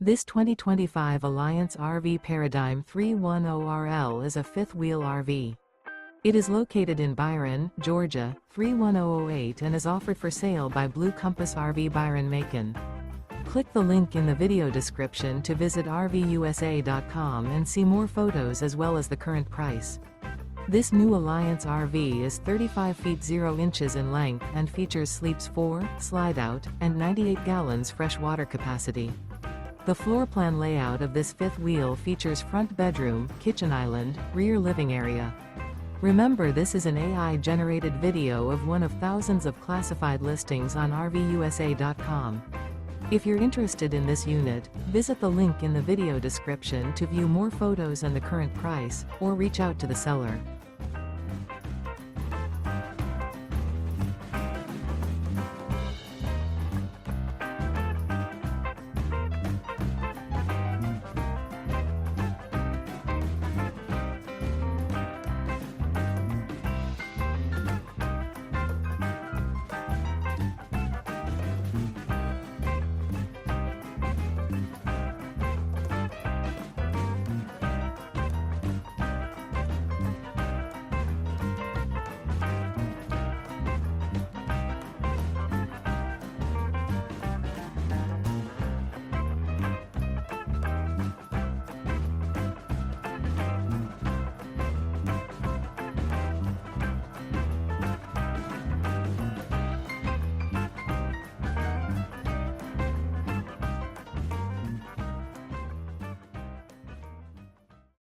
This 2025 Alliance RV Paradigm 310RL is a fifth-wheel RV. It is located in Byron, Georgia, 31008 and is offered for sale by Blue Compass RV Byron-Macon. Click the link in the video description to visit RVUSA.com and see more photos as well as the current price. This new Alliance RV is 35 feet 0 inches in length and features sleeps 4, Slideout, and 98 gallons fresh water capacity. The floor plan layout of this fifth wheel features front bedroom, kitchen island, rear living area. Remember, this is an AI-generated video of one of thousands of classified listings on RVUSA.com. If you're interested in this unit, visit the link in the video description to view more photos and the current price, or reach out to the seller.